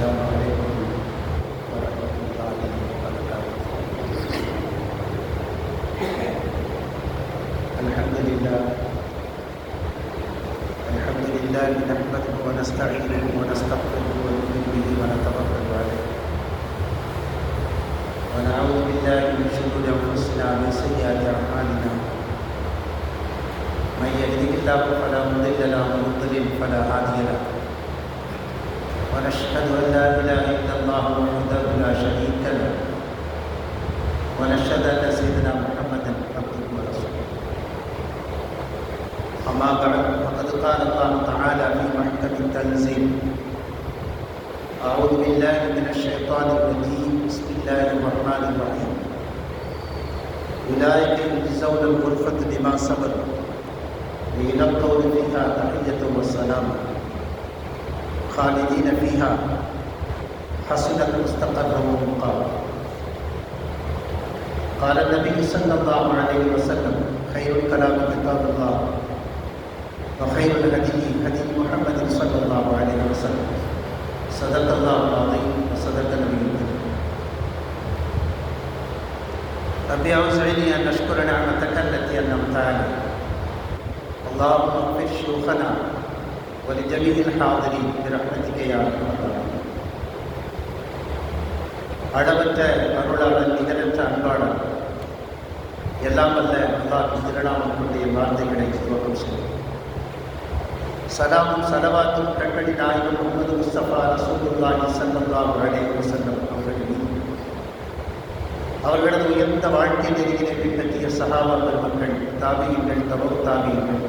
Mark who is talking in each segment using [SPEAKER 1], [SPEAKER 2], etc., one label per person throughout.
[SPEAKER 1] السلام عليكم ورحمة الله وبركاته. الحمد لله نحمده ونستعينه ونستغفره ونؤمن به ونتوكل عليه ونعوذ بالله من شرور أنفسنا ومن سيئات أعمالنا. من يهده الله فلا مضل له ومن يضلل فلا هادي له. ونشهد أن لا إله إلا الله وحده لا شريك له ونشهد أن سيدنا محمدا عبده ورسوله. أما بعد فقد قال الله تعالى في محكم التنزيل: أعوذ بالله من الشيطان الرجيم بسم الله الرحمن الرحيم. أولئك يجزون الغرفة بما صبروا ويلقون فيها تحية وسلاما خالدين فيها حسنت مستقرا ومقاما. قال النبي صلى الله عليه وسلم: خير الكلام كتاب الله وخير الهدي هدي محمد صلى الله عليه وسلم. صدق الله العظيم وصدق النبي الكريم. ربي أوزعني أن أشكر نعمتك التي أنعمت علي. اللهم اغفر شيوخنا ولجميع الحاضرين برحمتك يا أرحم الراحمين. அளவற்ற அருளாளன் நிகரற்ற அன்பாளன் எல்லாம் வல்ல அல்லாஹ்வின் திருநாமத்தினுடைய வார்த்தைகளை துவக்கம் செய்யும். சலாமும் சலவாத்தும் கண்மணி நாயகம் முஹம்மது முஸ்தபா ரசூலுல்லாஹி ஸல்லல்லாஹு அலைஹி வஸல்லம் அவர்கள் மீது, அவர்களது உயர்ந்த வாழ்க்கை நெறியினை பின்பற்றிய சஹாபா பெருமக்கள், தாபியீன்கள், தபவு தாபியீன்கள்,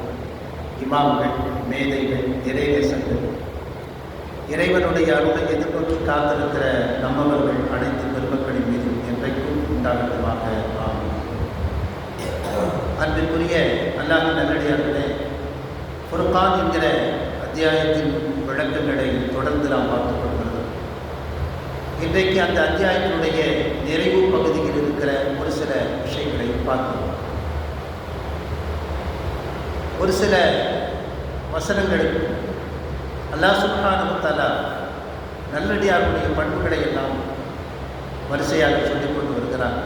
[SPEAKER 1] இமாம்கள், மேதைகள், இறைநேசர்கள், இறைவனுடைய அருளை எதிர்நோக்கி காத்திருக்கிற நம்மவர்கள் அனைத்து பெருமக்களின் மீதும் என்றைக்கும் உண்டாகட்டுமாக. ஆமீன். அன்பிற்குரிய அல்லாஹ்வின் நல்லடியார்களே, ஃபுர்கான் என்கிற அத்தியாயத்தின் விளக்கங்களை தொடர்ந்து நாம் பார்த்துக் கொள்கிறோம். இன்றைக்கு அந்த அத்தியாயத்தினுடைய நிறைவு பகுதியில் இருக்கிற ஒரு சில விஷயங்களை பார்க்கிறோம். ஒரு சில வசனங்களுக்கு அல்லாஹ் சுப்ஹானஹு வ தஆலா நல்லடியாருடைய பண்புகளை எல்லாம் வரிசையாக சொல்லிக் கொண்டு வருகிறார்.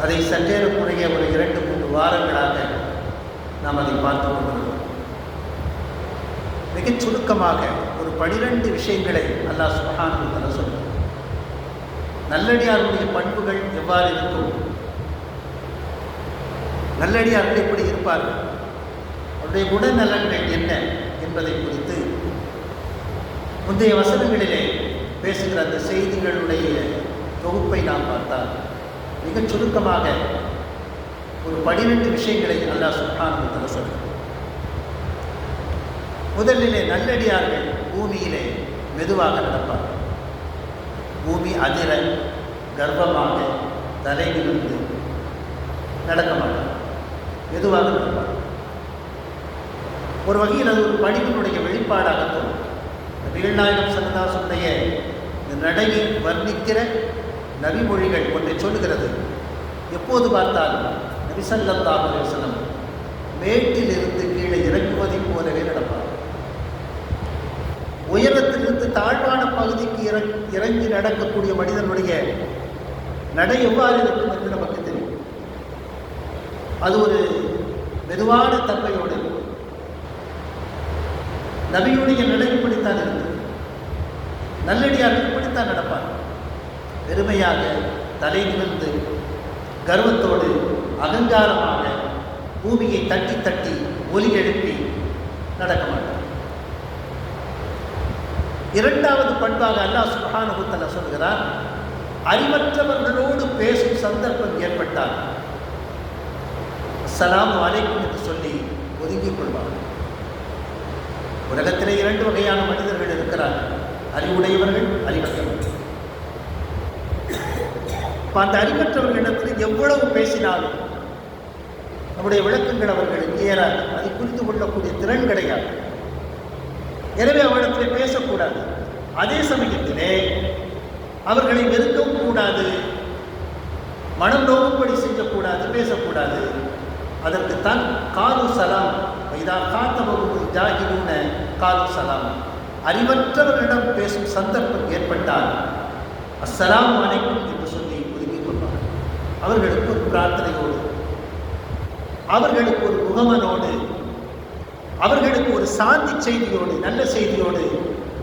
[SPEAKER 1] அதை சற்றேறக்குறைய ஒரு 2-3 வாரங்களாக நாம் அதை பார்த்து கொண்டிருக்கிறோம். மிகச் சுருக்கமாக ஒரு 12 விஷயங்களை அல்லாஹ் சுப்ஹானஹு வ தஆலா சொல்கிறார். நல்லடியாருடைய பண்புகள் எவ்வாறு இருக்கும், நல்லடியார்கள் எப்படி இருப்பார்கள், அவருடைய குணநலன்கள் என்ன என்பதை குறித்து முந்தைய வசனங்களிலே பேசுகிற அந்த செய்திகளுடைய தொகுப்பை நாம் பார்த்தால் மிகச் சுருக்கமாக ஒரு 12 விஷயங்களை அல்லாஹ் சுப்ஹானஹு வ தஆலா சொல்கிறார். முதலிலே நல்லடியார்கள் பூமியிலே மெதுவாக நடப்பார்கள். பூமி அதிர கர்ப்பமாக தலை நிமிர்ந்து நடக்க மாட்டார், மெதுவாக நடப்பார். ஒரு வகையில் அது ஒரு பணிவினுடைய வெளிப்பாடாக தோன்றும். நபிகள் நாயகம் ஸல்லல்லாஹு அலைஹி வஸல்லம் இந்த நடையை வர்ணிக்கிற நபிமொழிகள் ஒன்றை சொல்லுகிறது. எப்போது பார்த்தாலும் நபி ஸல்லல்லாஹு அலைஹி வஸல்லம் மேட்டிலிருந்து கீழே இறங்குவதை போலவே நடப்பார். உயரத்திலிருந்து தாழ்வான பகுதிக்கு இறங்கி நடக்கக்கூடிய மனிதனுடைய நடை எவ்வாறு இருக்கும் என்று நமக்கு தெரியும். அது ஒரு மெதுவான தன்மையோடு நபியுடைய நடை இப்படித்தான் இருந்தது. நல்லடியார்கள் இப்படித்தான் நடப்பார். பெருமையாக தலை நிமிர்ந்து கர்வத்தோடு அகங்காரமாக பூமியை தட்டி தட்டி ஒலி எழுப்பி நடக்க மாட்டார். இரண்டாவது பண்பாக அல்லாஹ் சுப்ஹானஹு வ தஆலா சொல்கிறார், அறிவற்றவர்களோடு பேசும் சந்தர்ப்பம் ஏற்பட்டால் அஸ்ஸலாமு அலைக்கும் என்று சொல்லி ஒதுங்கிக் கொள்வார்கள். உலகத்திலே 2 வகையான மனிதர்கள் இருக்கிறார்கள், அறிவுடையவர்கள், அறிவற்றவர்கள். அந்த அறிவற்றவர்களிடத்தில் எவ்வளவு பேசினாலும் நம்முடைய விளக்கங்கள் அவர்களுக்கு ஏறாது. அதை புரிந்து கொள்ளக்கூடிய திறன் கிடையாது. எனவே அவரிடத்திலே பேசக்கூடாது. அதே சமயத்திலே அவர்களை வெறுக்கவும் கூடாது, மனம் நோவும்படி செய்யக்கூடாது, பேசக்கூடாது. அதற்குத்தான் காலு சலாம் வைதா காத்தபு ஜாகிரூன காலு சலாம். அறிவற்றவர்களிடம் பேசும் சந்தர்ப்பம் ஏற்பட்டால் அஸ்ஸலாமு அலைக்கும் என்று சொல்லி ஒதுக்கிக் கொள்வார்கள். அவர்களுக்கு ஒரு பிரார்த்தனையோடு, அவர்களுக்கு ஒரு முகமனோடு, அவர்களுக்கு ஒரு சாந்தி செய்தியோடு, நல்ல செய்தியோடு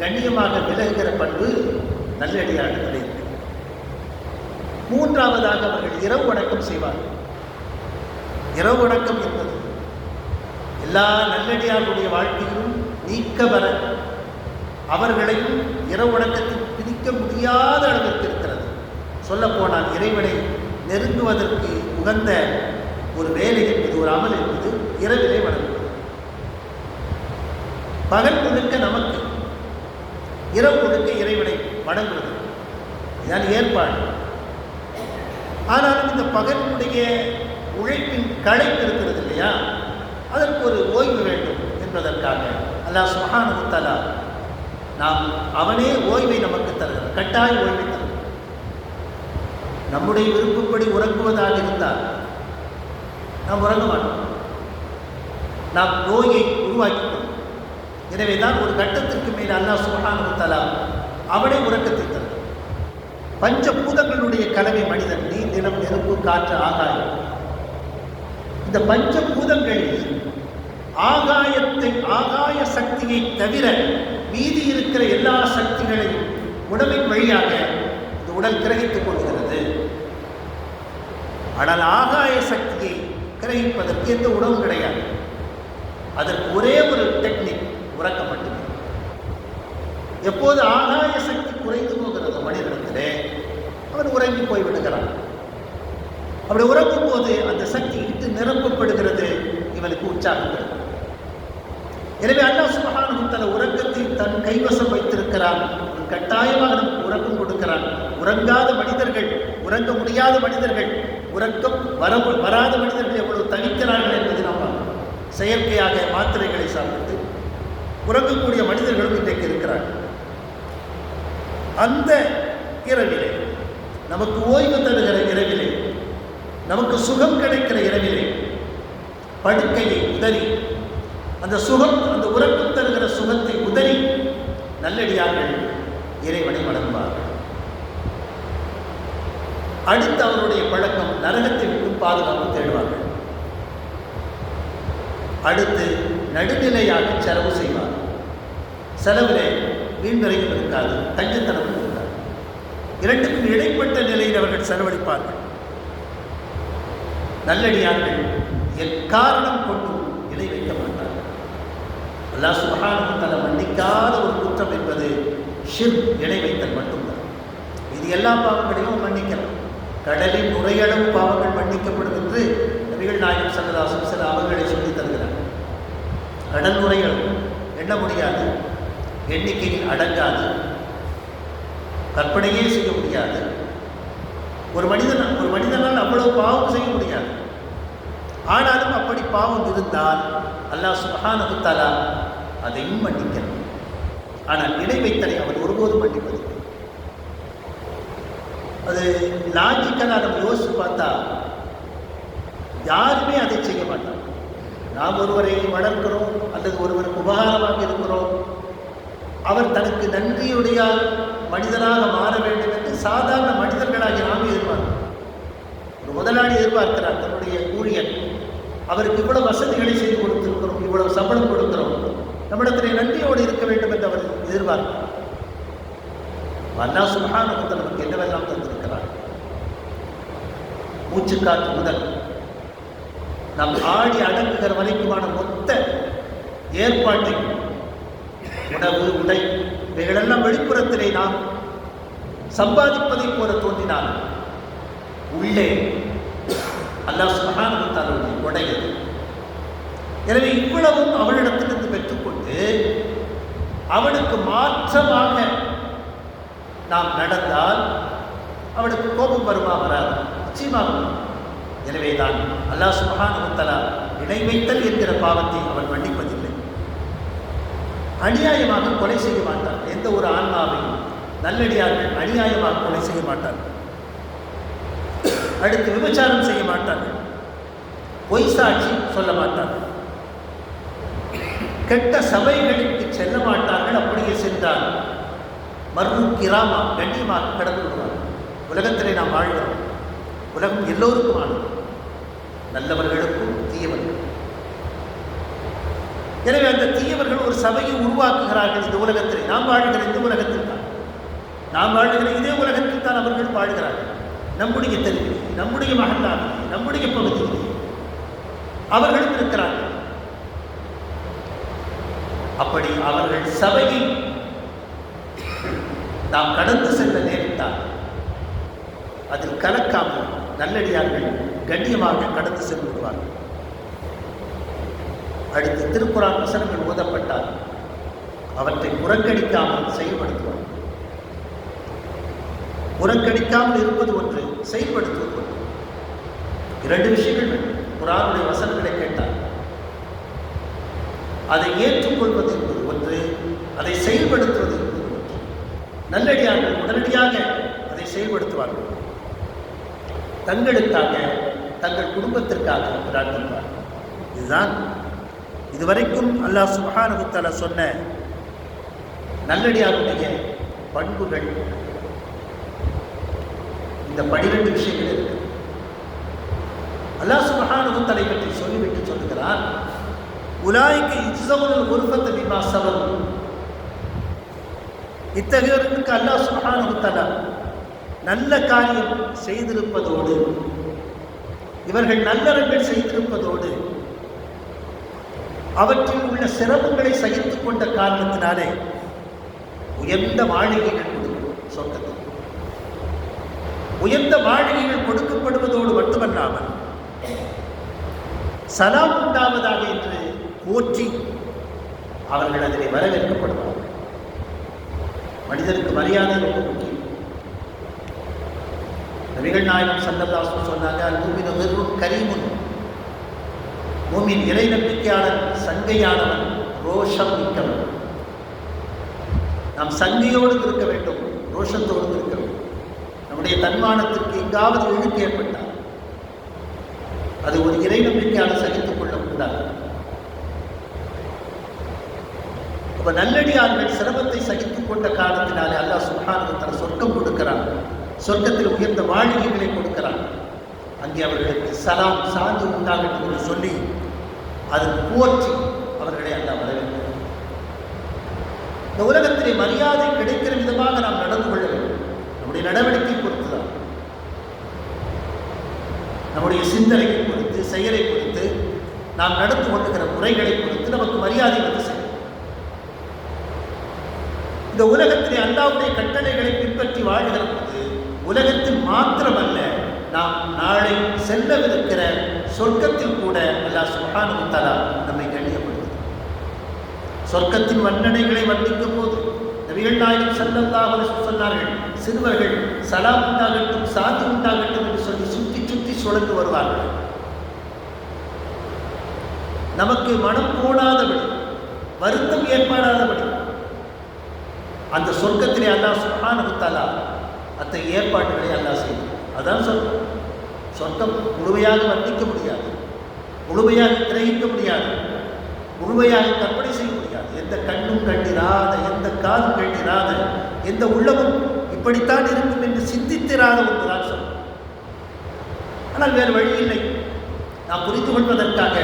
[SPEAKER 1] கண்ணியமாக விலகுகிற பண்பு நல்லடியார்களே இருக்கு. மூன்றாவதாக அவர்கள் இரவு வணக்கம் செய்வார்கள். இரவு வணக்கம் என்பது எல்லா நல்லடியார்களுடைய வாழ்க்கையிலும் நீக்க வர அவர்களையும் இரவு வணக்கத்தில் பிரிக்க முடியாத அளவிற்கு இருக்கிறது. சொல்லப்போனால் இறைவனை நெருங்குவதற்கு உகந்த ஒரு வேலை என்பது, ஒரு அமல் என்பது இரவிலே வணங்குவது. பகல் முழுக்க நமக்கு, இரவு முழுக்க இறைவனை வணங்குவது இதுதான் ஏற்பாடு. ஆனாலும் இந்த பகலுடைய உழைப்பின் களைப்பு இருக்கிறது இல்லையா, அதற்கு ஒரு ஓய்வு வேண்டும் என்பதற்காக அல்லாஹ் சுப்ஹானஹு வ தஆலா நாம் அவனே ஓய்வை நமக்கு தருகிறார், கட்டாய ஓய்வை தருகிறார். நம்முடைய விருப்பப்படி உறங்குவதாக இருந்தால் நாம் உறங்க மாட்டோம், நாம் நோயை உருவாக்கிக்கொள்வோம். எனவே தான் ஒரு கட்டத்திற்கு மேல் அல்லாஹ் சுப்ஹானஹு வ தஆலா அவனே உறக்கத்தை தருகிறார். பஞ்சபூதங்களுடைய கலவை மனிதன், நீர், நிலம், நெருப்பு, காற்று, ஆகாயம். இந்த பஞ்சபூதங்களில் ஆகாய சக்தியை தவிர மீதி இருக்கிற எல்லா சக்திகளையும் உணவின் வழியாக இந்த உடல் கிரகித்துக் கொள்கிறது. ஆனால் ஆகாய சக்தியை கிரகிப்பதற்கு எந்த உணவும் கிடையாது. அதற்கு ஒரே ஒரு டெக்னிக், உறக்கம் மட்டுமே. எப்போது ஆகாய சக்தி குறைந்து போகிறது மனிதனிடத்திலே, அவன் உறங்கி போய் விடுகிறான். அப்படி உறங்கும் போது அந்த சக்தி இட்டு நிரப்பப்படுகிறது, இவனுக்கு உற்சாகம் கிடைக்கும். எனவே அல்லாஹ் சுப்ஹானஹு வ தஆலா உறக்கத்தை தன் கைவசம் வைத்திருக்கிறான். கட்டாயமாக நமக்கு உறக்கம் கொடுக்கிறான். உறங்காத மனிதர்கள், உறங்க முடியாத மனிதர்கள், உறக்கம் வராத மனிதர்கள் எவ்வளவு தவிக்கிறார்கள் என்பதை நாம் செயற்கையாக மாத்திரைகளை சாப்பிட்டு உறங்கக்கூடிய மனிதர்களும் இன்றைக்கு இருக்கிறார்கள். அந்த இரவிலே, நமக்கு ஓய்வு தருகிற இரவிலே, நமக்கு சுகம் கிடைக்கிற இரவிலே படுக்கையை உதறி, அந்த சுகம், அந்த உறக்கம் தருகிற சுகத்தை உதறி நல்லடியார்கள் இறைவனை வணங்குவார்கள். அடுத்து அவருடைய பழக்கம் நரகத்தை விட்டு பாதுகாப்பு தேடுவார்கள். அடுத்து நடுநிலையாக செலவு செய்வார். செலவிலே வீண்வரையும் இருக்காது, கஞ்சத்தனமும் இருக்காது. இரண்டுக்கும் இடைப்பட்ட நிலையில் அவர்கள் செலவழிப்பார்கள். நல்லடியார்கள் எக்காரணம் கொண்டும் இணை வைக்க மாட்டார்கள். அல்லாஹ் சுப்ஹானஹு வ தஆலா மன்னிக்காத ஒரு குற்றம் என்பது ஷிர்க், இணை வைத்தல் மட்டும்தான். இது எல்லா பாவங்களையும் மன்னிக்கலாம். கடலின் நுரையளவு பாவங்கள் மன்னிக்கப்படும் என்று நபிகள் நாயகம் ஸல்லல்லாஹு அலைஹி வஸல்லம் அவர்களை சொல்லித் தருகிறார். கடல் நுரையளவு எண்ண முடியாது, எண்ணிக்கையில் அடங்காது, கற்பனையே செய்ய முடியாது. ஒரு மனிதனால் அவ்வளவு பாவம் செய்ய முடியாது. ஆனாலும் அப்படி பாவம் இருந்தால் அல்லாஹ் சுப்ஹானஹு வ தஆலா அதையும் மன்னிக்கிறார். ஆனால் இணை வைத்தலை அவர் ஒருபோதும் மன்னிப்பதில்லை. அது லாஜிக்கலாக நம்ம யோசித்து பார்த்தா யாருமே அதை செய்ய மாட்டாங்க. நாம் ஒருவரை வளர்க்கிறோம் அல்லது ஒருவருக்கு உபகாரமாக இருக்கிறோம், அவர் தனக்கு நன்றியுடைய மனிதனாக மாற வேண்டும் என்று சாதாரண மனிதர்களாகி நாம் எதிர்பார்க்கிறோம். ஒரு முதலாளி எதிர்பார்க்கிறார் தன்னுடைய ஊழியர், அவருக்கு இவ்வளவு வசதிகளை செய்து கொடுத்திருக்கிறோம், இவ்வளவு சம்பளம் கொடுக்கிறோம், நம்மிடத்திலே நன்றியோடு இருக்க வேண்டும் என்று அவர் எதிர்பார்க்கிறார். அல்லாஹ் சுப்ஹானஹு வ தஆலா நமக்கு என்னவெல்லாம் தந்திருக்கிறார். மூச்சுக்காற்று முதல் நம் ஆடி அடங்குகிற வரைக்குமான மொத்த ஏற்பாட்டை, உணவு, உடை, இவைகளெல்லாம் வெளிப்புறத்திலே நாம் சம்பாதிப்பதை போல தோன்றினால் உள்ளே அல்லாஹ் சுப்ஹானஹு வ தஆலாவுடைய கொடையது. எனவே இவ்வளவும் அவனிடத்திலிருந்து பெற்றுக்கொண்டு அவனுக்கு மாற்றமாக நாம் நடந்தால் அவனுக்கு கோபம் வருமா? வராது, நிச்சயமாக. எனவே தான் அல்லாஹ் சுப்ஹானஹு வ தஆலா இணை வைத்தல் என்கிற பாவத்தை அவன் மன்னிப்பதில்லை. அநியாயமாக கொலை செய்ய மாட்டார். எந்த ஒரு ஆன்மாவையும் நல்லடியார்கள் அநியாயமாக கொலை செய்ய மாட்டார்கள். அடுத்து விபச்சாரம் செய்ய மாட்டார்கள். பொய் சாட்சி சொல்ல மாட்டார்கள். கெட்ட சபைகளுக்கு செல்ல மாட்டார்கள். அப்படியே சென்றால் மர்மு கிராமா கண்ணியமாக கடந்து விடுவார்கள். உலகத்திலே நாம் வாழ்கிறோம். உலகம் எல்லோருக்குமானது, நல்லவர்களுக்கும் தீயவர்கள். எனவே அந்த தீயவர்கள் ஒரு சபையை உருவாக்குகிறார்கள் இந்த உலகத்திலே. நாம் வாழ்கிற இந்த உலகத்தில் தான், நாம் வாழ்கிற இதே உலகத்தில் தான் அவர்கள் வாழ்கிறார்கள். நம்முடைய தெருவிலே, நம்முடைய மகல்லாவிலே, நம்முடைய பகுதியிலே அவர்களும் இருக்கிறார்கள். அப்படி அவர்கள் சபையை நாம் கடந்து செல்ல நேரிட்டால் அதில் கலக்காமல் நல்லடியார்கள் கண்ணியமாக கடந்து சென்று விடுவார்கள். அடுத்து திருக்குர்ஆன் வசனங்கள் ஓதப்பட்டால் அவற்றை புறக்கணிக்காமல் செயல்படுத்துவார்கள். புறக்கணிக்காமல் இருப்பது ஒன்று, செயல்படுத்துவது ஒன்று. இரண்டு விஷயங்கள் வேண்டும். குர்ஆனுடைய வசனங்களை கேட்டால் அதை ஏற்றுக்கொள்வது என்பது ஒன்று, அதை செயல்படுத்துவது என்பது ஒன்று. நல்லடியார்கள் உடனடியாக அதை செயல்படுத்துவார்கள். தங்களுக்காக, தங்கள் குடும்பத்திற்காக பிரார்த்திப்பார்கள். இதுதான் இதுவரைக்கும் அல்லாஹ் சுப்ஹானஹு வ தஆலா சொன்ன நல்லடியாருடைய பண்புகள். இந்த 12 விஷயங்கள் இருக்கு. அல்லாஹ் சுப்ஹானஹு வ தஆலா பற்றி சொல்லிவிட்டு சொல்லுகிறார், உலாயிக இஜ்ஸவுல் குர்ஃபத பிமா ஸபரு. இத்தகையோருக்கு அல்லாஹ் சுப்ஹானஹு வ தஆலா நல்ல காரியம் செய்திருப்பதோடு, இவர்கள் நல்லறங்கள் செய்திருப்பதோடு, அவற்றில் உள்ள சிரமங்களை சகித்துக் கொண்ட காரணத்தினாலே உயர்ந்த மாளிகைகள் கொடுக்கும். சொர்க்கத்தில் உயர்ந்த மாளிகைகள் கொடுக்கப்படுவதோடு மட்டுமல்லாமல் சலாம் உண்டாவதாக என்று போற்றி அவர்கள் அதிலே வரவேற்கப்படுவார்கள். மனிதனுக்கு மரியாதை ரொம்ப முக்கியம். நபிகள் நாயகம் ஸல்லல்லாஹு அலைஹி வஸல்லம் சொன்னாங்க, அல் மூமினு ஹிர்ருன் கரீமுன். மூமின் இறை நம்பிக்கையாளன் சங்கையானவன், ரோஷம் மிக்கவன். நாம் சங்கையோடு இருக்க வேண்டும், ரோஷத்தோடு இருக்க வேண்டும். நம்முடைய தன்மானத்திற்கு எங்காவது இழுக்கு ஏற்பட்டால் அது ஒரு இறை நம்பிக்கையாளர் சகித்துக் கொள்ளக்கூடாது. அப்ப நல்லடியார்கள் சிரமத்தை சகித்துக் கொண்ட காரணத்தினாலே அல்லாஹ் சுப்ஹானஹு வ தஆலா சொர்க்கம் கொடுக்கிறான். சொர்க்கத்தில் உயர்ந்த மாளிகைகளை கொடுக்கிறான். அங்கே அவர்களுக்கு சலாம் சாந்தி உண்டாகட்டும் என்று சொல்லி அது போற்றி அவர்களை அல்லாஹ் வரவேற்கிறார். இந்த உலகத்திலே மரியாதை கிடைக்கிற விதமாக நாம் நடந்து கொள்ள வேண்டும். நம்முடைய நடவடிக்கை பொறுத்துதான், நம்முடைய சிந்தனையை பொறுத்து, செயலை பொறுத்து, நாம் நடந்து கொள்ளுகிற முறைகளை பொறுத்து நமக்கு மரியாதை வந்து செய்யும். இந்த உலகத்திலே அல்லாஹ்வுடைய கட்டளைகளை பின்பற்றி வாழ்கிற போது உலகத்தில் மாத்திரமல்ல, நாம் நாளை செல்லவிருக்கிற சொர்க்கத்தில் கூட அல்லாஹ் சுப்ஹானஹு வ தஆலா நம்மை கண்ணியப்படுத்துகிறார். சொர்க்கத்தின் வர்ணனைகளை வர்ணிக்கும் போது நபிகள் நாயகம் ஸல்லல்லாஹு அலைஹி வஸல்லம் சொன்னார்கள், சிறுவர்கள் சலாம் உண்டாகட்டும், சாந்தி உண்டாகட்டும் என்று சொல்லி சுற்றி சுற்றி சுழன்று வருவார்கள். நமக்கு மனம் போடாதபடி, வருத்தம் ஏற்படாதபடி அந்த சொர்க்கத்திலே அல்லாஹ் சுப்ஹானஹு வ தஆலா அத்தகைய ஏற்பாடுகளை அல்லாஹ் செய்தார். அதான் சொர்க்கம். சொர்க்கம் முழுமையாக வர்ணிக்க முடியாது, முழுமையாக கிரகிக்க முடியாது, முழுமையாக கற்பனை செய்ய முடியாது. எந்த கண்ணும் கண்டிராத, எந்த காதும் கண்டிராத, எந்த உள்ளமும் இப்படித்தான் இருக்கும் என்று சிந்தித்திராத ஒன்றுதான் சொர்க்கம். ஆனால் வேறு வழி இல்லை. நாம் புரிந்து கொள்வதற்காக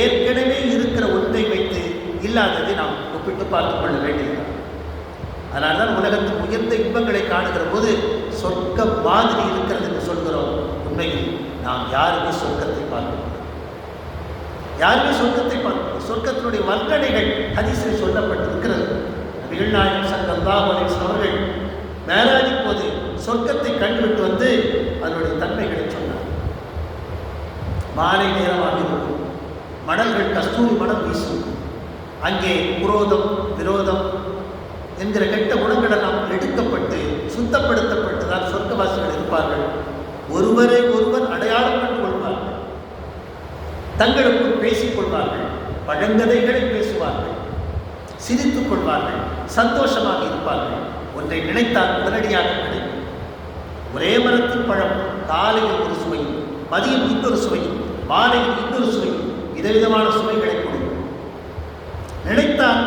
[SPEAKER 1] ஏற்கனவே இருக்கிற ஒன்றை வைத்து இல்லாததை நாம் ஒப்பிட்டு பார்த்துக் கொள்ள வேண்டியது. அதனால்தான் உலகத்தின் உயர்ந்த இன்பங்களை காணுகிற போது சொர்க்க மாதிரி இருக்கிறது என்று சொல்கிறோம். உண்மையில் நாம் யாருமே சொர்க்கத்தை பார்க்கிறோம், யாருமே சொர்க்கத்தை பார்க்கிறோம். சொர்க்கத்தினுடைய வர்ணனைகள் ஹதீஸில் சொல்லப்பட்டிருக்கிறது. நபிகள் நாயகம் ஸல்லல்லாஹு அலைஹி வஸல்லம் அவர்கள் மேராஜின் போது சொர்க்கத்தை கண்டுவிட்டு வந்து அதனுடைய தன்மைகளை சொன்னார். மாலை நேரமாக இருக்கும், மணல்கள் கஸ்தூரி மணம் வீசும். அங்கே குரோதம், விரோதம் என்கிற கெட்ட குணங்கள் எல்லாம் எடுக்கப்பட்டு சுத்தப்படுத்தப்பட்டுதான் சொர்க்கவாசிகள் இருப்பார்கள். ஒருவரை ஒருவர் அடையாளம் கண்டு கொள்வார்கள், தங்களுக்குள் பேசிக் கொள்வார்கள், பழங்கதைகளை பேசுவார்கள், சிரித்துக் கொள்வார்கள், சந்தோஷமாக இருப்பார்கள். ஒன்றை நினைத்தால் உடனடியாக கிடைக்கும். ஒரே மரத்தின் பழம் காலையில் ஒரு சுவையும், மதியம் இன்னொரு சுவையும், மாலையில் இன்னொரு சுவையும், விதவிதமான சுவைகளை கொடுக்கும். நினைத்தால்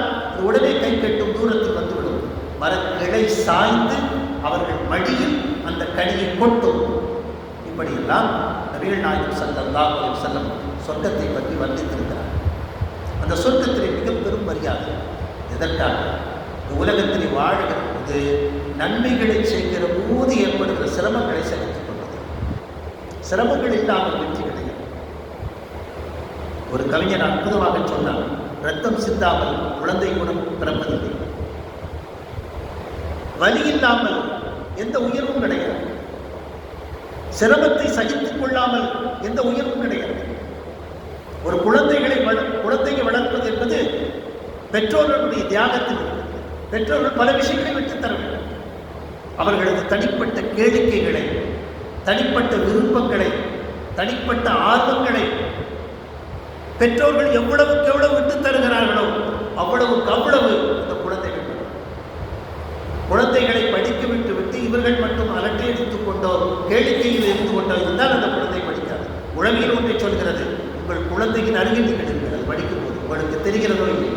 [SPEAKER 1] உடனே கை கட்டும் தூரத்தில் வந்துவிடும். மரக்கிளை சாய்ந்து அவர்கள் மடியில் அந்த கனியை கொட்டும். இப்படியெல்லாம் நபிகள் நாயகம் ஸல்லல்லாஹு அலைஹி வஸல்லம் சொர்க்கத்தை பற்றி வர்ணித்திருக்கிறார். அந்த சொர்க்கத்திலே மிக பெரும் மரியாதை. எதற்காக? உலகத்திலே வாழ்கிற போது நன்மைகளை செய்கிற போது ஏற்படுகிற சிரமங்களை சகித்துக் கொள்வது. சிரமங்கள் இல்லாமல் வெற்றி கிடையாது. ஒரு கவிஞர் அற்புதமாக சொன்னார், ரத்தம் சிந்தாமல் குழந்தை குணம் பிறப்பதில்லை. வலி இல்லாமல் எந்த உயர்வும் கிடையாது. சிரமத்தை சகித்துக் கொள்ளாமல் எந்த உயர்வும் கிடையாது. ஒரு குழந்தையை வளர்ப்பது என்பது பெற்றோர்களுடைய தியாகத்தில். பெற்றோர்கள் பல விஷயங்களை விட்டுத் தர வேண்டும். அவர்களது தனிப்பட்ட கேளிக்கைகளை, தனிப்பட்ட விருப்பங்களை, தனிப்பட்ட ஆர்வங்களை பெற்றோர்கள் எவ்வளவுக்கு எவ்வளவு விட்டுத் தருகிறார்களோ அவ்வளவுக்கு அவ்வளவு அந்த குழந்தைகளை படிக்க விட்டு இவர்கள் மட்டும் அலட்டை எடுத்துக் கொண்டோ கேளிக்கையில் இருந்து கொண்டோ இருந்தால் அந்த குழந்தை படிக்காது. உளவியல் ஒன்றை சொல்கிறது, உங்கள் குழந்தையின் அருகில் நீங்கள் இருக்கிறது படிக்கும் போது உங்களுக்கு தெரிகிறதோ இல்லை.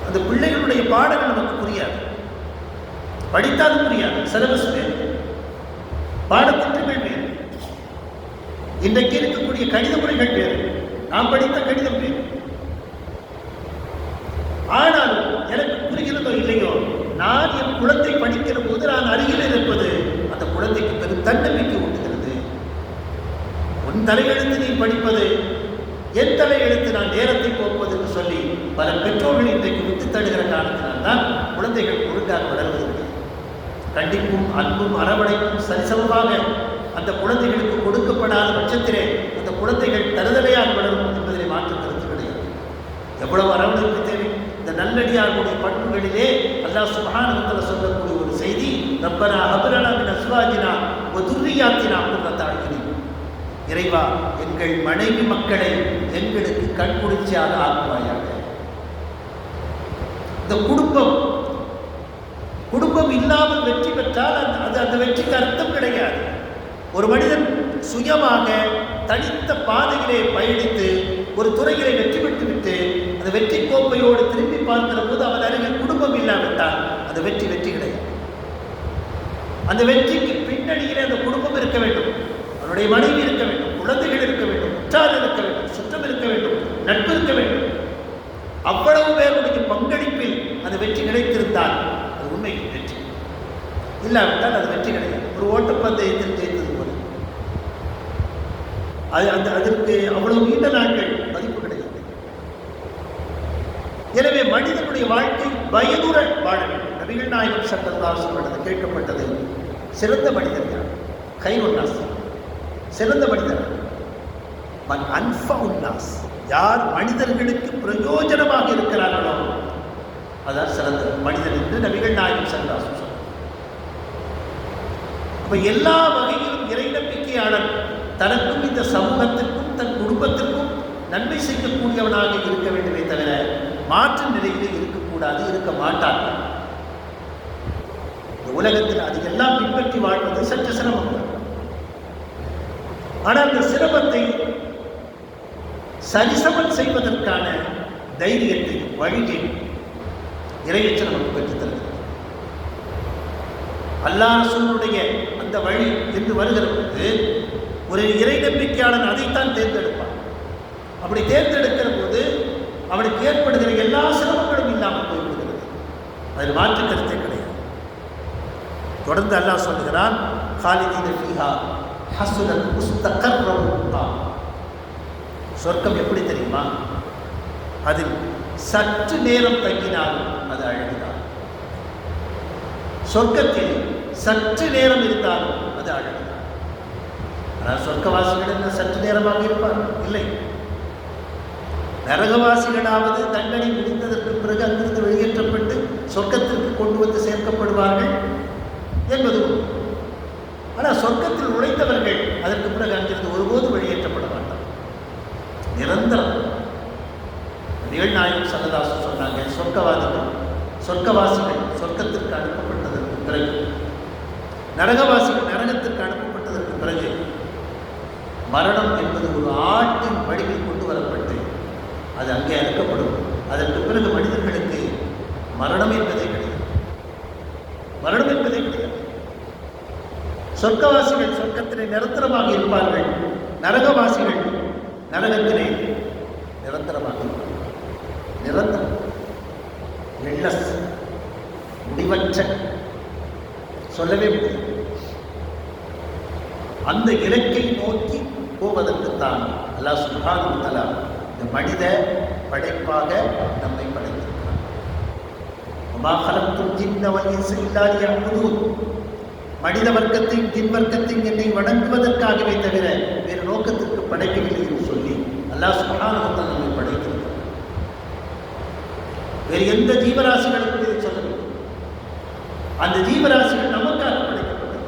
[SPEAKER 1] அந்த பிள்ளைகளுடைய பாடங்கள் நமக்கு புரியாது, படித்தாலும் புரியாது. சிலபஸ் வேறு, பாடத்திட்டங்கள் வேறு, இன்றைக்கு இருக்கக்கூடிய கணித முறைகள் வேறு, நாம் படித்த கணிதம் வேறு. ஆனாலும் எனக்கு புரிகிறதோ இல்லையோ, நான் என் குழந்தை படிக்கிற போது நான் அருகில் இருப்பது அந்த குழந்தைக்கு பெரும் தன்னம்பிக்கை ஊட்டுகிறது. உன் தலையெழுத்து நீ படிப்பது, என் தலையெழுத்து நான் நேரத்தை போக்குவது என்று சொல்லி பல பெற்றோர்கள் இன்றைக்கு விட்டு தடுகிற காரணத்தினால்தான் குழந்தைகள் ஒழுங்காக வளர்வதில்லை. கண்டிப்பும் அன்பும் அரவணைப்பும் சரிசமமாக அந்த குழந்தைகளுக்கு கொடுக்கப்படாத பட்சத்திலே அந்த குழந்தைகள் தருதலையாக வளரும் என்பதிலே மாற்று கருத்து கிடையாது. எவ்வளவு அரவணைப்பு தேவை! இந்த நல்லடியார்களுடைய பண்புகளிலே அல்லாஹ் சுப்ஹானஹு வ தஆலா சொல்லக்கூடிய ஒரு செய்தி, ரப்பனா ஹப் லனா மின் அஸ்வாஜினா வ துர்ரியாத்தினா குர்ரத அய்யுன். இறைவா, எங்கள் மனைவி மக்களை எங்களுக்கு கண்குளிர்ச்சியாக ஆக்குவாயாக. இந்த குடும்பம் இல்லாமல் வெற்றி பெற்றால் அந்த வெற்றிக்கு அர்த்தம் கிடையாது. ஒரு மனிதன் சுயமாக தனித்த பாதையிலே பயணித்து ஒரு துறையிலே வெற்றி பெற்றுவிட்டு அந்த வெற்றி கோப்பையோடு திரும்பி பார்க்கிற போது அவன் அருகில் குடும்பம் இல்லாவிட்டால் அந்த வெற்றி கிடையாது. அந்த வெற்றிக்கு பின்னணியிலே அந்த குடும்பம் இருக்க வேண்டும், அவனுடைய மனைவி இருக்க வேண்டும், குழந்தைகள் இருக்க வேண்டும், உற்றார் இருக்க வேண்டும், சுற்றம் இருக்க வேண்டும், நட்பு இருக்க வேண்டும். அவ்வளவு பேருடைய பங்களிப்பில் அந்த வெற்றி கிடைத்திருந்தால் அது உண்மையில் வெற்றி. இல்லாவிட்டால் அது வெற்றி கிடையாது. ஒரு ஓட்டப்பந்தயத்தில் ஜெயித்தது போல அதற்கு அவ்வளவு நீண்ட நாட்கள் மதிப்பு கிடையாது. எனவே மனிதனுடைய வாழ்க்கை வயதுற வாழ வேண்டும். நபிகள் நாயகம் ஸல்லல்லாஹு அலைஹி வஸல்லம் கேட்கப்பட்டது, சிறந்த மனிதன் யார்? கைருன் நாஸ், சிறந்த மனிதர். மன் அன்ஃபஉன் நாஸ், யார் மனிதர்களுக்கு பிரயோஜனமாக இருக்கிறார்களோ அதான் சிறந்த மனிதன் என்று நபிகள் நாயகம் ஸல்லல்லாஹு அலைஹி வஸல்லம். அப்ப எல்லா வகையிலும் இறை நம்பிக்கையாளர் தனக்கும் இந்த சமூகத்திற்கும் தன் குடும்பத்திற்கும் நன்மை செய்யக்கூடியவனாக இருக்க வேண்டுமே தவிர மாற்று நிலையிலே இருக்கக்கூடாது, இருக்க மாட்டார்கள். இந்த உலகத்தில் அது எல்லாம் பின்பற்றி வாழ்வது சற்று சிரமம். ஆனால் அந்த சிரமத்தை சரிசமன் செய்வதற்கான தைரியத்தை, வழியை இறையற்ற நமக்கு பெற்றுத் தருகிறது. அல்லாஹ் ரசூலுடைய அந்த வழி என்று வருகிற போது ஒரு இறை நம்பிக்கையாளன் அதைத்தான் தேர்ந்தெடுப்பான். அப்படி தேர்ந்தெடுக்கிற போது அவனுக்கு ஏற்படுகிற எல்லா சிரமங்களும் இல்லாமல் போய்விடுகிறது. அதில் மாற்று கருத்தை கிடையாது. தொடர்ந்து அல்லாஹ் சொல்லுகிறான், காலிதீன ஃபீஹா ஹஸுனத் முஸ்தகர்ரம். சொர்க்கம் எப்படி தெரியுமா? அதில் சற்று நேரம் தங்கினால் அது அழகுதான். சொர்க்கத்தில் சற்று நேரம் இருந்தாலும் அது அழகுதான். ஆனால் சொர்க்கவாசிகள் சற்று நேரமாக இருப்பார் இல்லை. நரகவாசிகளாவது தண்டனை முடிந்ததற்கு பிறகு அங்கிருந்து வெளியேற்றப்பட்டு சொர்க்கத்திற்கு கொண்டு வந்து சேர்க்கப்படுவார்கள் என்பது. ஆனால் சொர்க்கத்தில் நுழைந்தவர்கள் அதற்கு பிறகு அங்கிருந்து ஒருபோது வெளியேற்றப்பட மாட்டார், நிரந்தரம். நபிகள் நாயகம் ஸல்லல்லாஹு அலைஹி வஸல்லம் சொன்னாங்க, சொர்க்கவாசிகள் சொர்க்கத்திற்கு அனுப்பப்பட்டதற்கு பிறகு, நரகவாசிகள் நரகத்திற்கு அனுப்பப்பட்டதற்கு பிறகு மரணம் என்பது ஒரு ஆட்டின் வடிவில் கொண்டு வரப்பட்டு அது அங்கே அறுக்கப்படும். பிறகு மனிதர்களுக்கு மரணம் என்பதே கிடையாது. மரணம் என்பதே கிடையாது. சொர்க்கவாசிகள் சொர்க்கத்திலே நிரந்தரமாக இருப்பார்கள், நரகவாசிகள் நரகத்திலே நிரந்தரமாக இருப்பார்கள். நிரந்தரம், எண்ணஸ், முடிவற்ற, சொல்லவே முடியாது. அந்த இலக்கை நோக்கி போவதற்குத்தான் அல்லாஹ் சுப்ஹானஹு வ தஆலா இந்த மனித படைப்பாக நம்மை படைத்திருக்கிறார். வமா கலக்துல் ஜின்ன வல் இன்ஸ இல்லா லியஅ்புதூன். மனித வர்க்கத்தையும் ஜின் வர்க்கத்தையும் என்னை வணங்குவதற்காகவே தவிர வேறு நோக்கத்திற்கு படைக்கவில்லை என்று சொல்லி அல்லாஹ் சுப்ஹானஹு வ தஆலா நம்மை படைத்திருக்கிறார். வேறு எந்த ஜீவராசிகளுக்கும் இதை சொல்லவில்லை. அந்த ஜீவராசிகள் நமக்காக படைக்கப்பட்டது.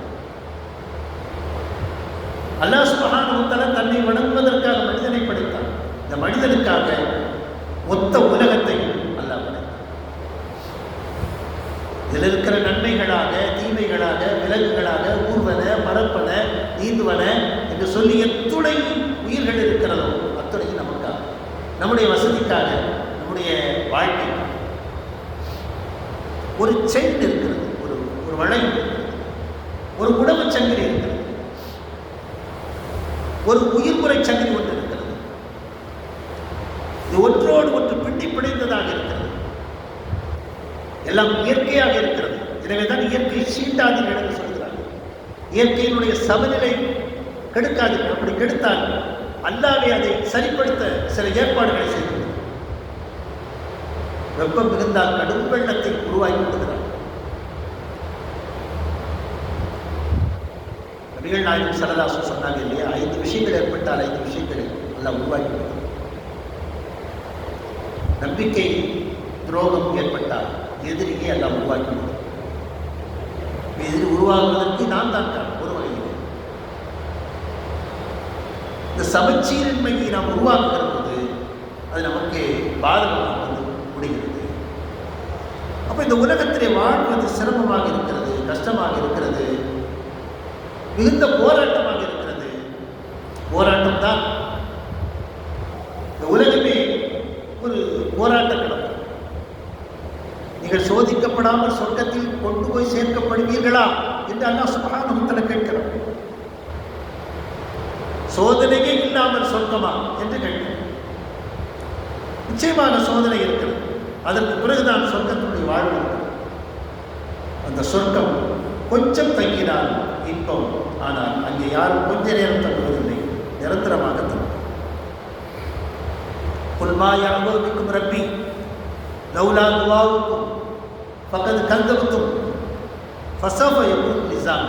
[SPEAKER 1] அல்லாஹ் சுப்ஹானஹு வ தஆலா தன்னை வணங்குவதற்காக மனிதனை படைத்தார். இந்த மனிதனுக்காக மொத்த உலகத்தை அல்லாஹ் படைத்தார். இதில் இருக்கிற நன்மைகளாக, தீமைகளாக, விலங்குகளாக, ஊர்வன, பரப்பன, நீந்துவன என்று சொல்லி எத்துணை உயிர்கள் இருக்கிறதோ அத்துணையும் நமக்காக, நம்முடைய வசதிக்காக, நம்முடைய வாழ்க்கை. ஒரு செயின் இருக்கிறது, ஒரு வளைவு இருக்கிறது, ஒரு உணவு சங்கிலி இருக்கிறது, ஒரு உயிர்முறை சங்கிலி ஒன்று இருக்கிறது. இது ஒன்றோடு ஒன்று பின்னி பிணைந்ததாக இருக்கிறது. எல்லாம் இயற்கையாக இருக்கிறது. எனவேதான் இயற்கை சீண்டாதீர்கள் என்று சொல்கிறார்கள். இயற்கையினுடைய சமநிலை கெடுக்காதீர்கள். அப்படி கெடுத்தால் அல்லாஹ்வே அதை சரிப்படுத்த சில ஏற்பாடுகளை செய்கிறது. வெப்பம் மிகுந்தால் கடும் வெள்ளத்தை உருவாக்கி விடுகிறார். நபிகள் நாயகம் ஸல்லல்லாஹு அலைஹி வஸல்லம் சொன்னாங்க இல்லையா, 5 விஷயங்கள் ஏற்பட்டால் 5 விஷயங்களை அல்லாஹ் உருவாக்கி விடுகிறார். நம்பிக்கை துரோகம் ஏற்பட்டால் எதிரியை எல்லாம் உருவாக்கி விடுகிறார். எதிரி உருவாகுவதற்கு நான் தான் ஒரு வகையில் இந்த சமச்சீரின்மையை நாம் உருவாக்குகிற போது அது நமக்கு பாதகமாக வந்து முடிகிறது. அப்போ இந்த உலகத்திலே வாழ்வது சிரமமாக இருக்கிறது, கஷ்டமாக இருக்கிறது, மிகுந்த போராட்டமாக இருக்கிறது. போராட்டம் தான் இந்த உலகமே ஒரு போராட்ட களம். நீங்கள் சோதிக்கப்படாமல் சொர்க்கத்தில் கொண்டு போய் சேர்க்கப்படுவீர்களா என்று அல்லாஹ் சுப்ஹானஹு வ தஆலா கேட்கிறார். சோதனையே இல்லாமல் சொர்க்கமா என்று கேட்கிறார். நிச்சயமாக சோதனை இருக்கிறது. அதற்கு பிறகுதான் சொர்க்கத்தினுடைய வாழ்வு. அந்த சொர்க்கம் கொஞ்சம் தங்கினால் இன்பம், ஆனால் அங்கே யாரும் கொஞ்ச நேரம் தங்குவதில்லை, நிரந்தரமாக தங்கும். குல் மா யஅபு பிக்கும் ரப்பி லௌலா துஆவுக்கும் ஃபகத் கذبتم ஃபஸஃப யகுன் லிஸாம்.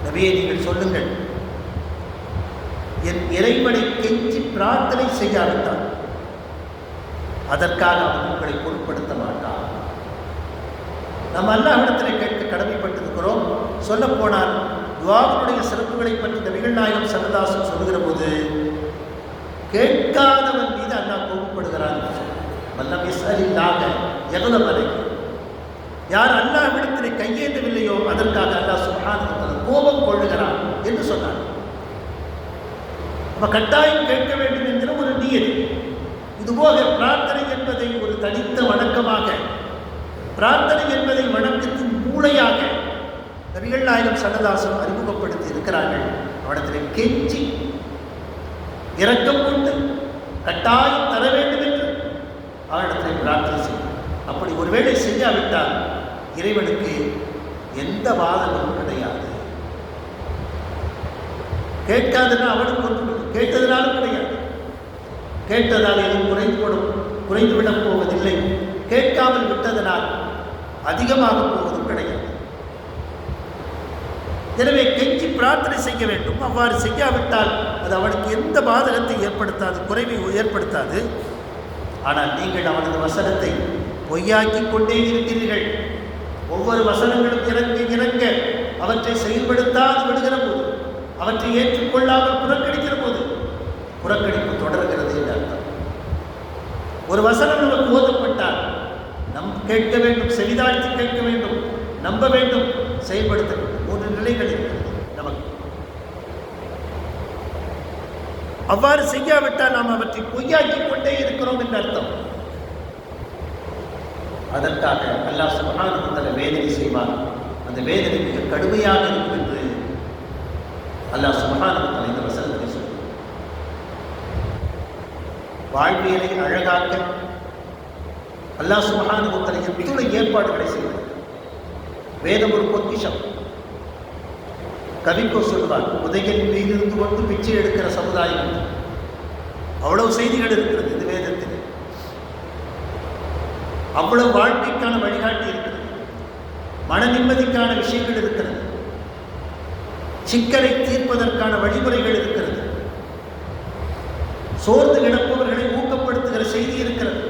[SPEAKER 1] நபியே, நீங்கள் சொல்லுங்கள், என் இறைவனை கெஞ்சி பிரார்த்தனை செய்யாவிட்டால் அதற்காக அவன் உங்களை பொருட்படுத்த மாட்டான். நம்ம அல்லாஹ்விடத்தில் கேட்க கடமைப்பட்டிருக்கிறோம். சொல்ல போனால் துஆவுடைய சிறப்புகளை பற்றி நபிகள் நாயகம் ஸல்லல்லாஹு அலைஹி வஸல்லம் சொல்லுகிற போது கேட்காதவன் மீது அல்லாஹ் கோபப்படுகிறான். வல்லம் யஸ்அலில்லாஹ யக்லப் அலைஹி. யார் அல்லாஹ்விடத்திலே கையேந்தவில்லையோ அதற்காக அல்லாஹ் சுப்ஹானஹு வ தஆலா கோபம் கொள்ளுகிறான் என்று சொன்னார். அப்ப கட்டாயம் கேட்க வேண்டும் என்கிற ஒரு நியதி. இதுபோக பிரார்த்தனை என்பதை ஒரு தனித்த வணக்கமாக, பிரார்த்தனை என்பதை வணக்கத்தின் மூளையாக நபிகள் நாயகம் ஸல்லல்லாஹு அலைஹி வஸல்லம் அறிமுகப்படுத்தி இருக்கிறார்கள். அவனிடத்திலே கெஞ்சி இரக்கம் கொண்டு கட்டாயம் தர வேண்டும் என்று அவனிடத்திலே பிரார்த்தனை செய்யும். அப்படி ஒருவேளை செய்யாவிட்டால் இறைவனுக்கு எந்த வாதமும் கிடையாது. கேட்காதனால் அவனுக்கு ஒன்றும் கேட்டதனாலும் கிடையாது. கேட்டதால் எதுவும் குறைந்துவிடப் போவதில்லை. கேட்காமல் விட்டதனால் அதிகமாக போவதும் கிடையாது. எனவே கெஞ்சி பிரார்த்தனை செய்ய வேண்டும். அவ்வாறு செய்யாவிட்டால் அது அவனுக்கு எந்த பாதகத்தை ஏற்படுத்தாது, குறைவை ஏற்படுத்தாது. ஆனால் நீங்கள் அவனது வசனத்தை பொய்யாக்கி கொண்டே இருக்கிறீர்கள். ஒவ்வொரு வசனங்களும் இறங்க அவற்றை செயல்படுத்தாது விடுகிற போது, அவற்றை ஏற்றுக்கொள்ளாமல் புறக்கணிக்கிற போது புறக்கணிப்பு தொடர்கிறது என்று அர்த்தம். ஒரு வசனம் நமக்கு ஓதப்பட்டால் கேட்க வேண்டும், செவிதாழ்த்தி கேட்க வேண்டும், நம்ப வேண்டும், செயல்படுத்த வேண்டும். 3 நிலைகள் இருக்கிறது நமக்கு. அவ்வாறு செய்யாவிட்டால் நாம் அவற்றை பொய்யாக்கி கொண்டே இருக்கிறோம் என்று அர்த்தம். அதற்காக அல்லாஹ் சுப்ஹானஹு வ தஆலா வேதனை செய்வான். அந்த வேதனை மிக கடுமையாக இருக்கும் என்று அல்லாஹ் சுப்ஹானஹு வ தஆலா இந்த வசனத்தை சொல்கிறார். வாழ்வியலை அழகாக்க அல்லாஹ் சுப்ஹானஹு வ தஆலா எத்தனை ஏற்பாடுகளை செய்கிறார். வேதம் ஒரு பொக்கிஷம். கவிக்கோ சொல்வார், உதயன் மீதிருந்து கொண்டு பிச்சை எடுக்கிற சமுதாயம். அவ்வளவு செய்திகள் இருக்கிறது இந்த வேதத்தில். அவ்வளவு வாழ்க்கைக்கான வழிகாட்டி இருக்கிறது. மன நிம்மதிக்கான விஷயங்கள் இருக்கிறது. சிக்கலை தீர்ப்பதற்கான வழிமுறைகள் இருக்கிறது. சோர்ந்து கிடப்பவர்களை ஊக்கப்படுத்துகிற செய்தி இருக்கிறது.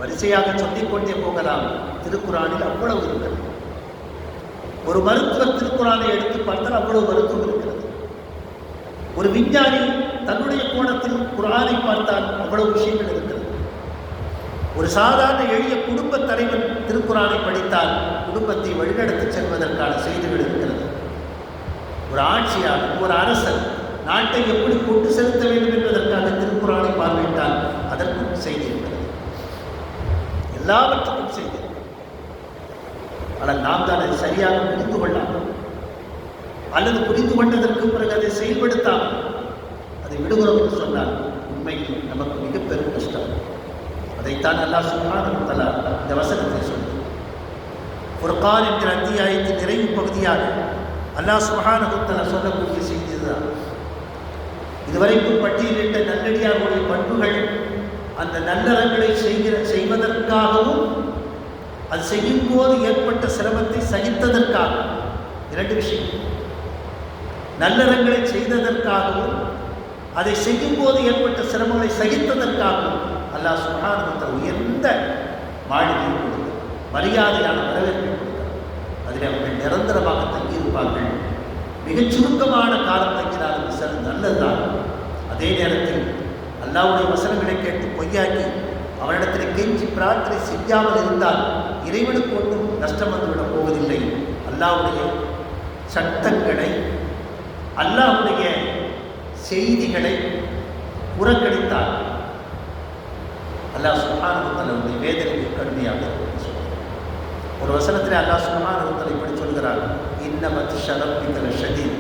[SPEAKER 1] வரிசையாக சொல்லிக்கொண்டே போகலாம். திருக்குறானில் அவ்வளவு இருக்கிறது. ஒரு மருத்துவர் திருக்குறானை எடுத்து பார்த்தால் அவ்வளவு மருத்துவம் இருக்கிறது. ஒரு விஞ்ஞானி தன்னுடைய கோணத்தில் குரானை பார்த்தால் அவ்வளவு விஷயங்கள் இருக்கிறது. ஒரு சாதாரண எளிய குடும்ப தலைவன் திருக்குறானை படித்தால் குடும்பத்தை வழிநடத்தி செல்வதற்கான செய்திகள் இருக்கிறது. ஒரு ஆட்சியாளர், ஒரு அரசர் நாட்டை எப்படி கொண்டு செலுத்த வேண்டும் என்பதற்காக திருக்குறானை பார்வையிட்டால் அதற்கும் செய்தி இருக்கிறது. எல்லாவற்றுக்கும் செய்தி. ஆனால் நாம் தான் அதை சரியாக புரிந்து கொள்ளாமல் அல்லது புரிந்து கொண்டதற்கு பிறகு அதை செயல்படுத்தாமல் அதை விடுகிறோம் என்று சொன்னால் உண்மையில் நமக்கு மிக பெரும் கஷ்டம். அதைத்தான் அல்லாஹ் சுப்ஹானஹு வ தஆலா இந்த வசனத்தை சொல்கிறார். ஃபுர்கான் என்கிற அத்தியாயத்தின் நிறைவு பகுதியாக அல்லாஹ் சுப்ஹானஹு வ தஆலா சொல்லக்கூடிய செய்தி இதுதான். இதுவரைக்கும் பட்டியலிட்ட நல்லடியார்களுடைய பண்புகள் அந்த நல்லறங்களை செய்வதற்காகவும் அது செய்யும் போது ஏற்பட்ட சிரமத்தை சகித்ததற்காக. இரண்டு விஷயம். நல்லறங்களை செய்ததற்காகவும் அதை செய்யும் போது ஏற்பட்ட சிரமங்களை சகித்ததற்காகவும் அல்லாஹ் சுப்ஹானஹு வ தஆலா உயர்ந்த மாளிகையை கொடுத்தார். மரியாதையான வரவேற்பை கொடுத்தார். அதில் அவர்கள் நிரந்தரமாக தங்கியிருப்பார்கள். மிகச் சுருக்கமான காலம் தங்கினாலும் சில நல்லதுதான். அதே நேரத்தில் அல்லாஹ்வுடைய வசனங்களை கேட்டு பொய்யாக்கி அவனிடத்தில் கெஞ்சி பிரார்த்தனை செய்யாமல் இருந்தால் இறைவனுக்கு ஒன்றும் நஷ்டம் வந்துவிடப் போவதில்லை. அல்லாஹ்வுடைய சட்டங்களை, அல்லாஹ்வுடைய செய்திகளை புறக்கணித்தால் அல்லாஹ் சுப்ஹானஹு வ தஆலாவுடைய வேதனைக்கு கடுமையாக சொல்கிறார். ஒரு வசனத்தில் அல்லாஹ் சுப்ஹானஹு வ தஆலா இப்படி சொல்கிறார், இன்ன பத்ஷ ரப்பிக லஷதீத்.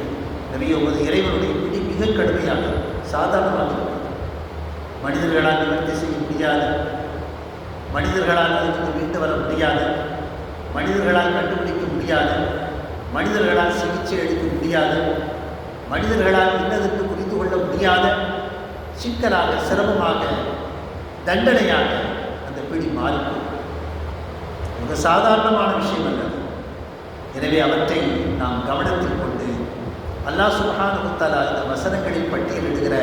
[SPEAKER 1] நபியே, உமது இறைவனுடைய பிடி மிக கடுமையாக, சாதாரணமாக மனிதர்களால் நிவர்த்தி செய்ய முடியாது, மனிதர்களால் அதிலிருந்து மீண்டு வர முடியாது, மனிதர்களால் கண்டுபிடிக்க முடியாது, மனிதர்களால் சிகிச்சை அளிக்க முடியாது, மனிதர்களால் இன்னதற்கு புரிந்து கொள்ள முடியாத சிக்கலாக, சிரமமாக, தண்டனையாக அந்த பிடி மாறிப்போம். மிக சாதாரணமான விஷயம் அல்லது. எனவே அவற்றை நாம் கவனத்தில் கொண்டு அல்லாஹ் சுப்ஹானஹு வ தஆலா இந்த வசனங்களில் பட்டியலிடுகிற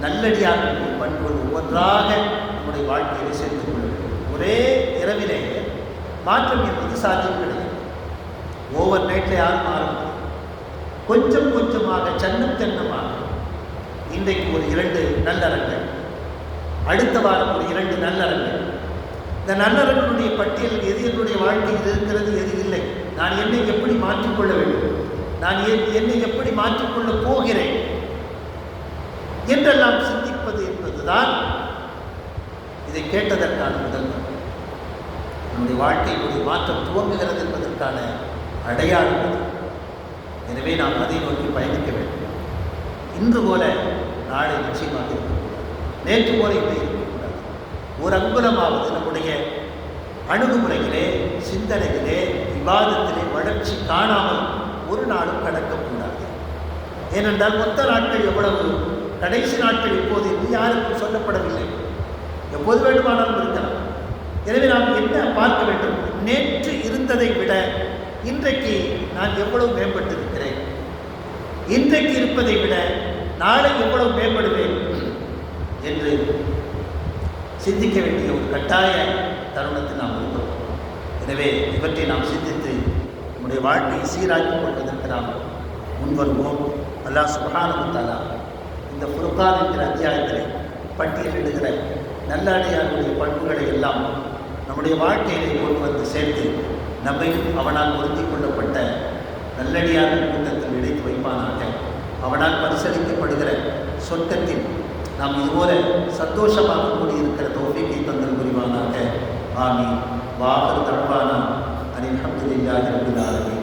[SPEAKER 1] நல்லடியார்களுடைய பண்புகள் ஒவ்வொன்றாக நம்முடைய வாழ்க்கையில் சேர்ந்து கொள்ள வேண்டும். ஒரே இரவிலே மாற்றம் என்பது சாத்தியம் கிடையாது. ஓவர் நைட்டில் யாரும் மாற முடியும். கொஞ்சம் கொஞ்சமாக, சன்னம் சன்னமாக இன்றைக்கு ஒரு 2 நல்லறங்கள், அடுத்த வாரம் ஒரு 2 நல்லறங்கள். இந்த நல்லறங்களுடைய பட்டியல் எது என்னுடைய வாழ்க்கையில் இருக்கிறது, எது இல்லை, நான் என்னை எப்படி மாற்றிக்கொள்ள வேண்டும், நான் என்னை எப்படி மாற்றிக்கொள்ளப் போகிறேன் என்றெல்லாம் சிந்திப்பது என்பதுதான் இதை கேட்டதற்கான முதல் நம்முடைய வாழ்க்கையினுடைய மாற்றம் துவங்குகிறது என்பதற்கான அடையாளம். எனவே நாம் அதை நோக்கி பயணிக்க வேண்டும். இன்று போல நாளை நிச்சயமாக இருக்கக்கூடாது, நேற்று போல இன்று இருக்கக்கூடாது. ஒரு அங்குலமாவது நம்முடைய அணுகுமுறையிலே, சிந்தனையிலே, விவாதத்திலே வளர்ச்சி காணாமல் ஒரு நாளும் கடக்கக்கூடாது. ஏனென்றால் மொத்த நாட்கள் எவ்வளவு, கடைசி நாட்கள் இப்போது என்று யாருக்கும் சொல்லப்படவில்லை. எப்போது வேண்டுமானாலும் இருக்கலாம். எனவே நாம் என்ன பார்க்க வேண்டும், நேற்று இருந்ததை விட இன்றைக்கு நான் எவ்வளவு மேம்பட்டிருக்கிறேன், இன்றைக்கு இருப்பதை விட நாளை எவ்வளவு மேம்படுவேன் என்று சிந்திக்க வேண்டிய ஒரு கட்டாய தருணத்தில் நாம் இருக்கிறோம். எனவே இவற்றை நாம் சிந்தித்து நம்முடைய வாழ்க்கையை சீராக்கிக் கொள்வதற்கு நாம் முன்வருவோம். அல்லாஹ் சுப்ஹானஹு வ தஆலா இந்த ஃபுர்கான் என்கிற அத்தியாயத்தில் பட்டியலிடுகிற நல்லடியாருடைய பண்புகளை எல்லாம் நம்முடைய வாழ்க்கையிலே கொண்டு வந்து சேர்த்து நம்மையும் அவனால் பொருந்திக் கொள்ளப்பட்ட நல்லடியார்கள் கூட்டத்தில் இணைத்து வைப்பானாக. அவனால் பரிசளிக்கப்படுகிற சொர்க்கத்தில் நாம் இதுபோல சந்தோஷமாக கூடியிருக்கிற தௌஃபீக்கை தந்தல் புரிவானாக. ஆமீன். வாஹிரு தஅவானா அனில் ஹம்துலில்லாஹி ரப்பில் ஆலமீன்.